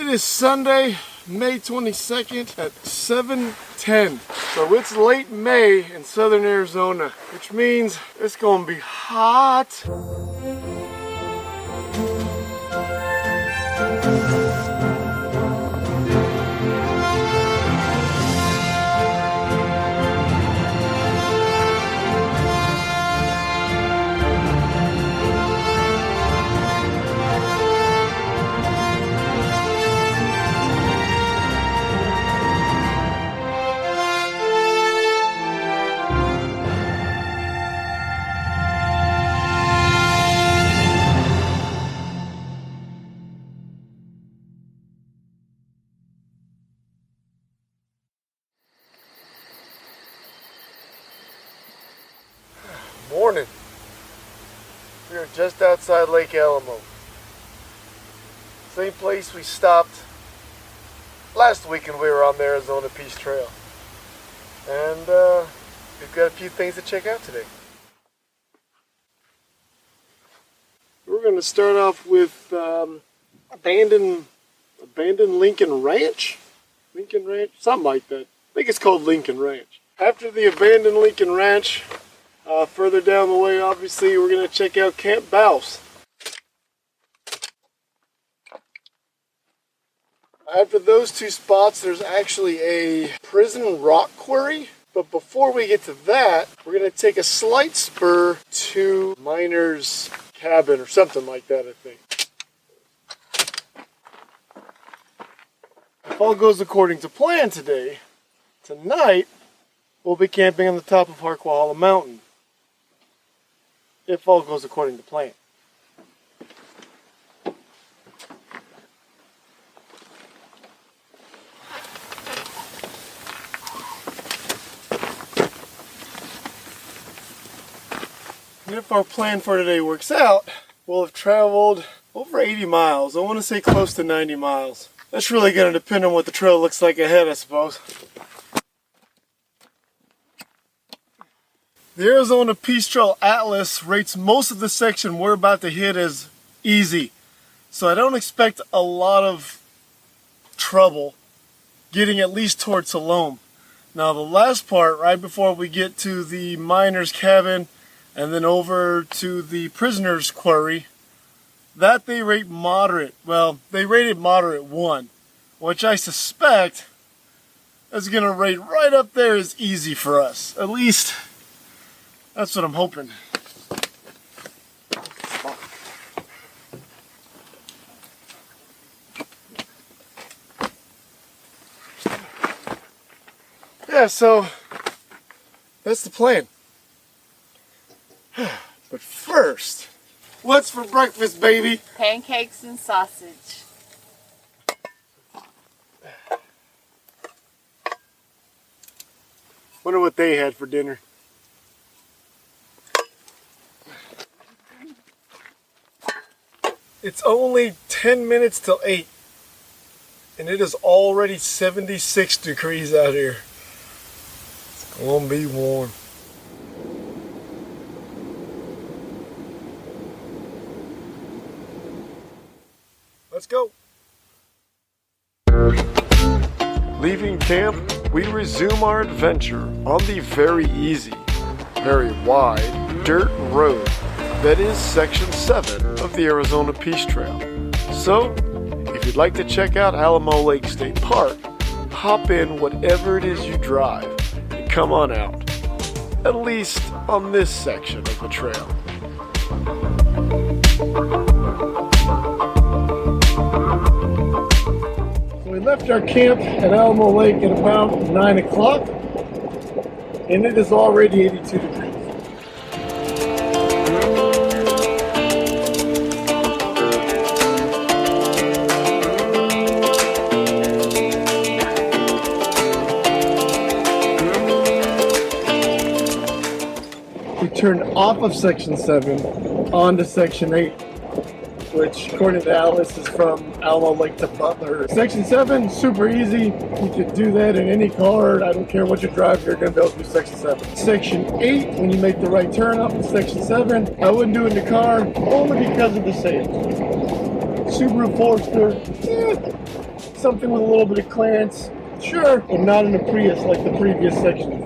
is Sunday, May 22nd at 7:10. So it's late May in southern Arizona, which means it's gonna be hot. Morning. We are just outside Lake Alamo. Same place we stopped last weekend we were on the Arizona Peace Trail. And we've got a few things to check out today. We're going to start off with abandoned Lincoln Ranch? Lincoln Ranch? Something like that. I think it's called Lincoln Ranch. After the abandoned Lincoln Ranch, further down the way, obviously, we're going to check out Camp Bouse. After those two spots, there's actually a prison rock quarry. But before we get to that, we're going to take a slight spur to Miner's Cabin or something like that, I think. If all goes according to plan today, tonight we'll be camping on the top of Harquahala Mountain. If all goes according to plan. And if our plan for today works out, we'll have traveled over 80 miles. I want to say close to 90 miles. That's really going to depend on what the trail looks like ahead, I suppose. The Arizona Peace Trail Atlas rates most of the section we're about to hit as easy. So I don't expect a lot of trouble getting at least towards Salome. Now the last part, right before we get to the Miner's Cabin and then over to the Prisoner's Quarry, that they rate moderate. Well, they rated moderate 1, which I suspect is going to rate right up there as easy for us. At least that's what I'm hoping. Yeah, so that's the plan. But first, what's for breakfast, baby? Pancakes and sausage. Wonder what they had for dinner. It's only 10 minutes till 8, and it is already 76 degrees out here. It's gonna be warm. Let's go. Leaving camp, we resume our adventure on the very easy, very wide dirt road that is Section 7 of the Arizona Peace Trail. So, if you'd like to check out Alamo Lake State Park, hop in whatever it is you drive and come on out, at least on this section of the trail. So we left our camp at Alamo Lake at about 9 o'clock, and it is already 82 degrees. Turned off of Section 7 onto Section 8, which according to Alice is from Alamo Lake to Butler. Section 7, super easy. You can do that in any car. I don't care what you drive, you're going to be able to do Section 7. Section 8, when you make the right turn off in Section 7, I wouldn't do it in the car only because of the sails. Subaru Forester, something with a little bit of clearance, sure, but not in a Prius like the previous sections.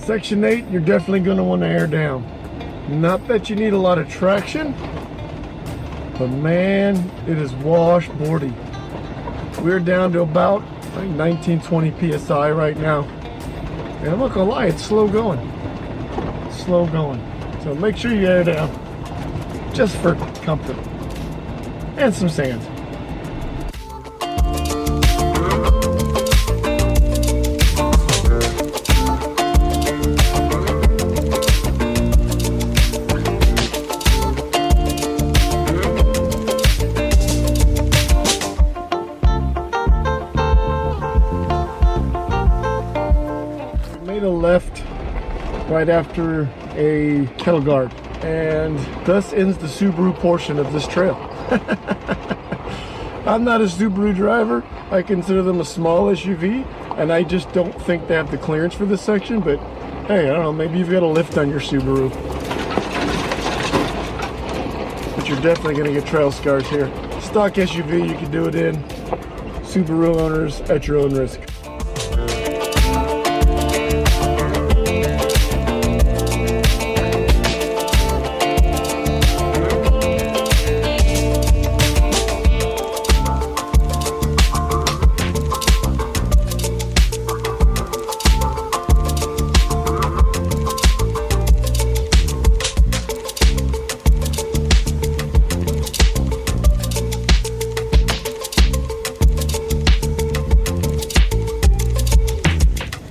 Section 8, you're definitely going to want to air down. Not that you need a lot of traction, but man, it is washboardy. We're down to about like 19-20 psi right now. And I'm not gonna lie, it's slow going. It's slow going. So make sure you air down, just for comfort. And some sand. Left right after a kettle guard, and thus ends the Subaru portion of this trail. I'm not a Subaru driver. I consider them a small SUV, and I just don't think they have the clearance for this section, but hey, I don't know, maybe you've got a lift on your Subaru. But you're definitely going to get trail scars here. Stock SUV, you can do it in. Subaru owners, at your own risk.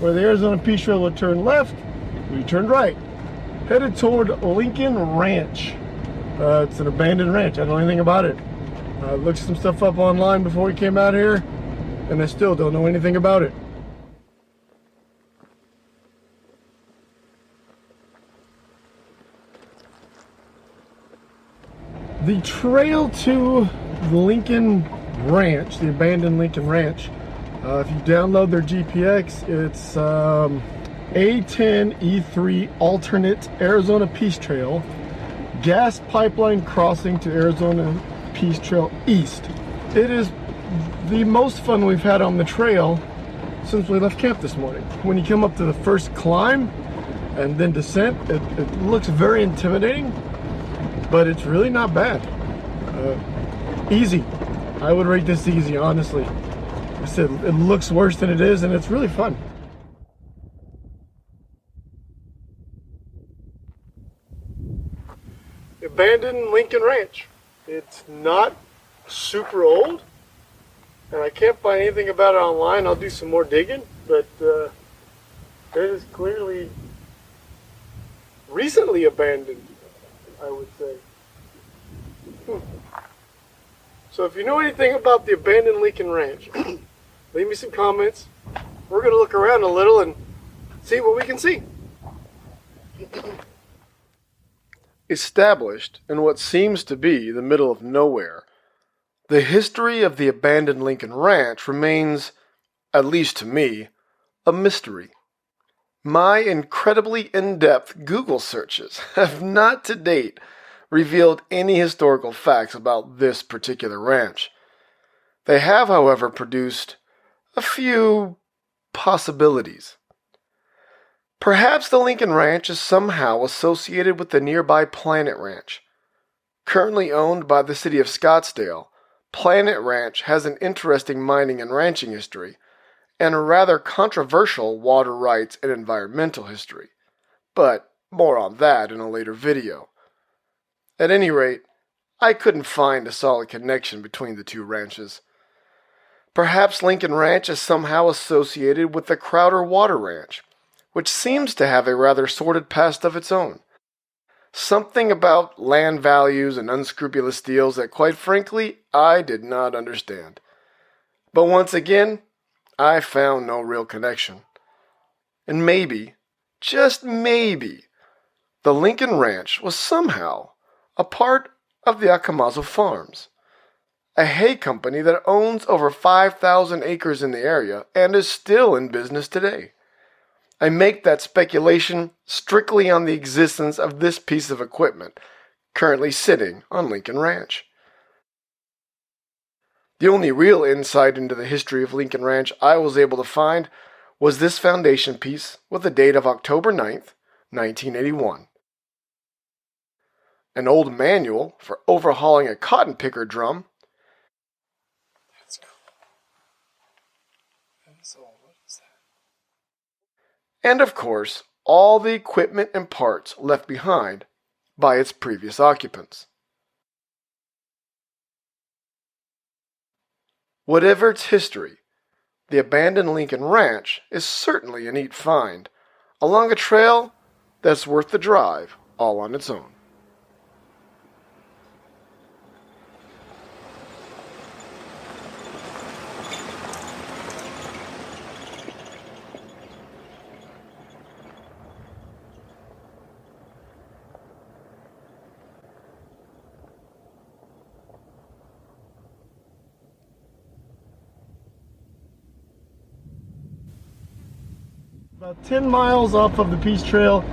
Where the Arizona Peace Trail would turn left, we turned right, headed toward Lincoln Ranch. It's an abandoned ranch. I don't know anything about it. I looked some stuff up online before we came out here, and I still don't know anything about it. The trail to the Lincoln Ranch, the abandoned Lincoln Ranch, if you download their GPX, it's A10E3 alternate Arizona Peace Trail, gas pipeline crossing to Arizona Peace Trail East. It is the most fun we've had on the trail since we left camp this morning. When you come up to the first climb and then descent, it looks very intimidating, but it's really not bad. Easy. I would rate this easy, honestly. I said it looks worse than it is, and it's really fun. Abandoned Lincoln Ranch. It's not super old, and I can't find anything about it online. I'll do some more digging, but it is clearly recently abandoned, I would say. So if you know anything about the abandoned Lincoln Ranch, leave me some comments. We're going to look around a little and see what we can see. Established in what seems to be the middle of nowhere, the history of the abandoned Lincoln Ranch remains, at least to me, a mystery. My incredibly in-depth Google searches have not to date revealed any historical facts about this particular ranch. They have, however, produced a few possibilities. Perhaps the Lincoln Ranch is somehow associated with the nearby Planet Ranch. Currently owned by the city of Scottsdale, Planet Ranch has an interesting mining and ranching history, and a rather controversial water rights and environmental history. But more on that in a later video. At any rate, I couldn't find a solid connection between the two ranches. Perhaps Lincoln Ranch is somehow associated with the Crowder Water Ranch, which seems to have a rather sordid past of its own. Something about land values and unscrupulous deals that, quite frankly, I did not understand. But once again, I found no real connection. And maybe, just maybe, the Lincoln Ranch was somehow a part of the Akamoso Farms, a hay company that owns over 5,000 acres in the area and is still in business today. I make that speculation strictly on the existence of this piece of equipment, currently sitting on Lincoln Ranch. The only real insight into the history of Lincoln Ranch I was able to find was this foundation piece with the date of October 9th, 1981. An old manual for overhauling a cotton picker drum. That's cool. That is old. What is that? And of course, all the equipment and parts left behind by its previous occupants. Whatever its history, the abandoned Lincoln Ranch is certainly a neat find, along a trail that's worth the drive all on its own. About 10 miles off of the Peace Trail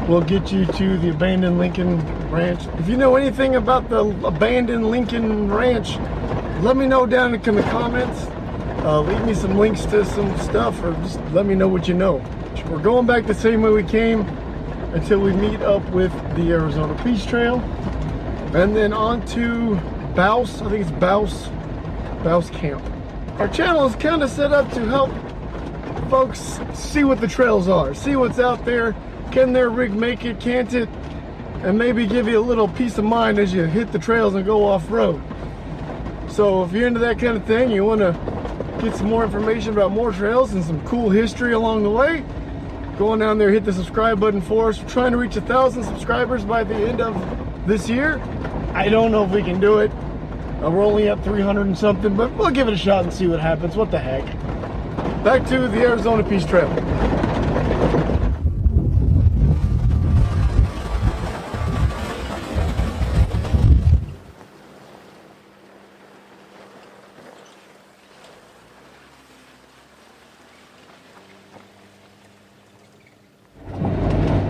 will get you to the abandoned Lincoln Ranch. If you know anything about the abandoned Lincoln Ranch, let me know down in the comments. Leave me some links to some stuff, or just let me know what you know. We're going back the same way we came until we meet up with the Arizona Peace Trail. And then on to Bouse, I think it's Bouse Camp. Our channel is kind of set up to help folks see what the trails are, see what's out there. Can their rig make it, can't it? And maybe give you a little peace of mind as you hit the trails and go off-road. So if you're into that kind of thing, you want to get some more information about more trails and some cool history along the way, go on down there, hit the subscribe button for us. We're trying to reach 1,000 subscribers by the end of this year. I don't know if we can do it. We're only at 300 and something, but we'll give it a shot and see what happens. What the heck? Back to the Arizona Peace Trail.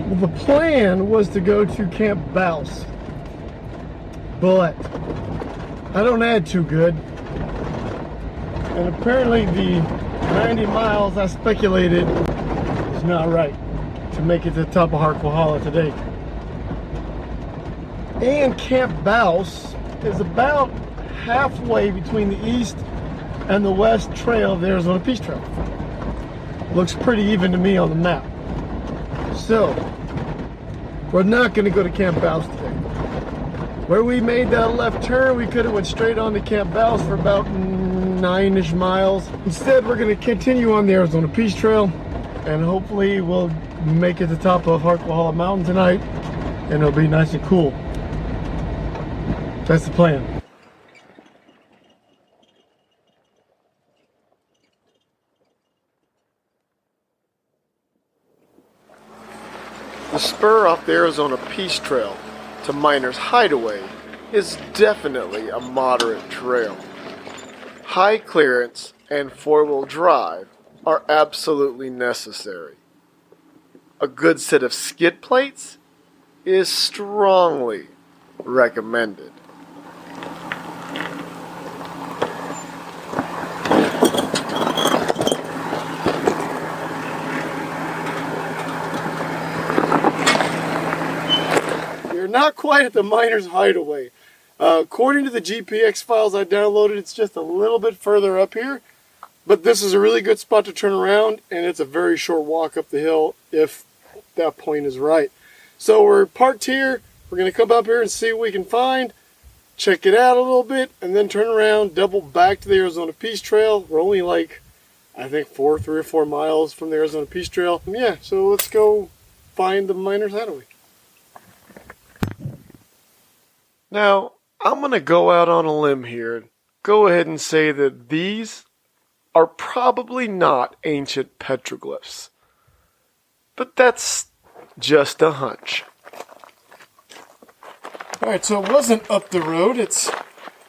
Well, the plan was to go to Camp Bouse, but I don't add too good. And apparently the 90 miles I speculated is not right to make it to the top of Harquahala today. And Camp Bouse is about halfway between the east and the west trail of the Arizona Peace Trail. Looks pretty even to me on the map. So, we're not going to go to Camp Bouse today. Where we made that left turn, we could have went straight on to Camp Bouse for about 9-ish miles. Instead, we're going to continue on the Arizona Peace Trail, and hopefully we'll make it to the top of Harquahala Mountain tonight, and it'll be nice and cool. That's the plan. The spur off the Arizona Peace Trail to Miner's Hideaway is definitely a moderate trail. High clearance and four-wheel drive are absolutely necessary. A good set of skid plates is strongly recommended. You're not quite at the Miner's Hideaway. According to the GPX files I downloaded, it's just a little bit further up here. But this is a really good spot to turn around, and it's a very short walk up the hill if that point is right. So we're parked here. We're going to come up here and see what we can find, check it out a little bit, and then turn around, double back to the Arizona Peace Trail. We're only like, I think 3 or 4 miles from the Arizona Peace Trail. Yeah, so let's go find the Miner's Hideaway. Now, I'm going to go out on a limb here. Go ahead and say that these are probably not ancient petroglyphs. But that's just a hunch. Alright, so it wasn't up the road, it's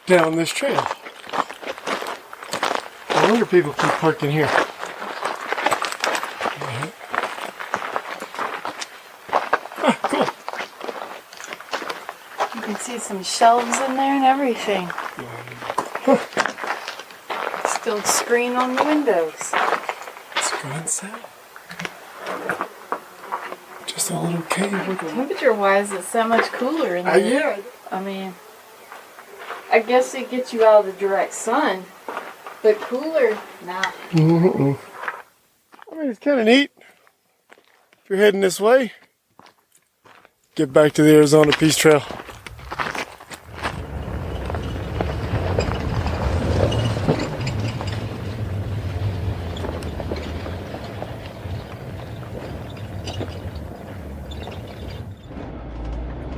down this trail. I wonder if people keep parking here. Cool. You can see some shelves in there and everything. Still screen on the windows. Screen set. Just a little cave with a... Temperature-wise, it's so much cooler in there. Yeah. I mean, I guess it gets you out of the direct sun, but cooler, nah. Mm-mm. I mean, it's kind of neat. If you're heading this way, get back to the Arizona Peace Trail.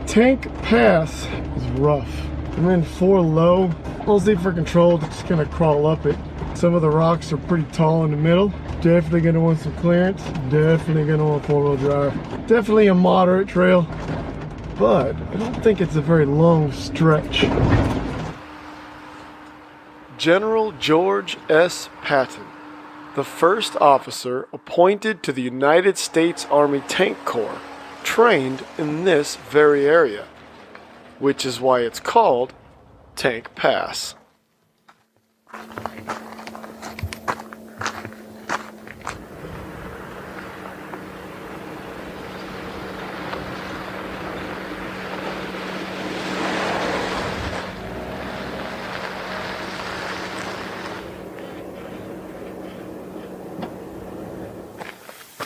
Tank Pass is rough. I'm in 4 low, mostly for control, just gonna crawl up it. Some of the rocks are pretty tall in the middle. Definitely gonna want some clearance. Definitely gonna want 4-wheel drive. Definitely a moderate trail, but I don't think it's a very long stretch. General George S. Patton, the first officer appointed to the United States Army Tank Corps, trained in this very area, which is why it's called Tank Pass.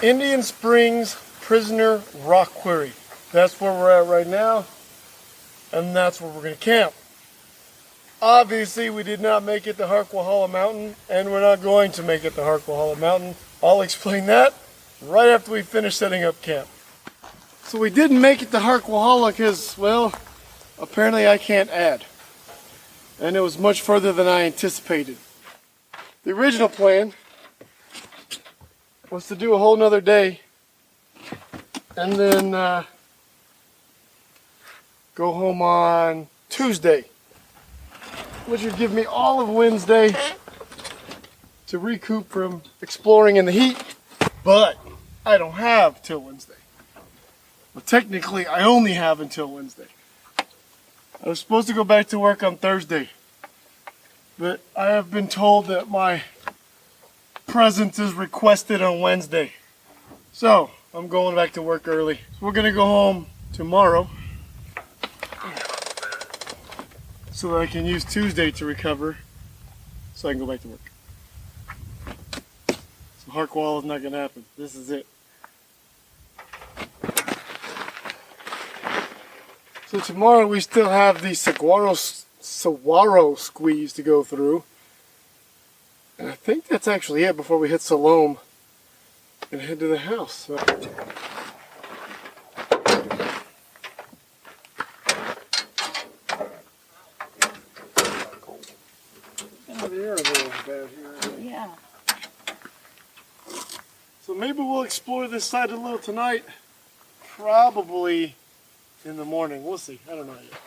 Indian Springs Prisoner Rock Quarry. That's where we're at right now, and that's where we're going to camp. Obviously, we did not make it to Harquahala Mountain, and we're not going to make it to Harquahala Mountain. I'll explain that right after we finish setting up camp. So we didn't make it to Harquahala because, well, apparently I can't add. And it was much further than I anticipated. The original plan was to do a whole nother day and then go home on Tuesday, which would give me all of Wednesday to recoup from exploring in the heat, but I don't have till Wednesday. Well, technically, I only have until Wednesday. I was supposed to go back to work on Thursday, but I have been told that my presence is requested on Wednesday. So, I'm going back to work early. So we're going to go home tomorrow so that I can use Tuesday to recover so I can go back to work. So Harquahala is not going to happen. This is it. So tomorrow we still have the saguaro squeeze to go through. And I think that's actually it before we hit Salome and head to the house. So. The air is a little bad here. Yeah. So maybe we'll explore this side a little tonight. Probably in the morning. We'll see. I don't know yet.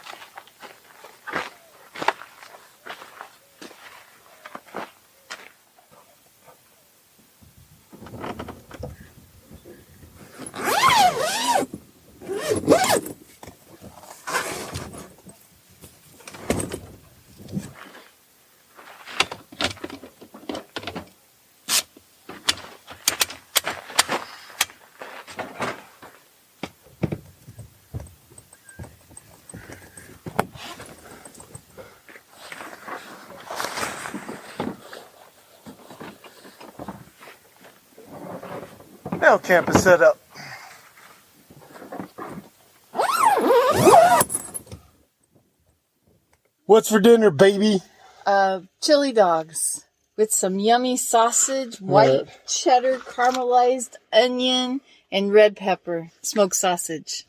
Now camp is set up. What's for dinner, baby? Chili dogs with some yummy sausage, white cheddar, caramelized onion, and red pepper smoked sausage.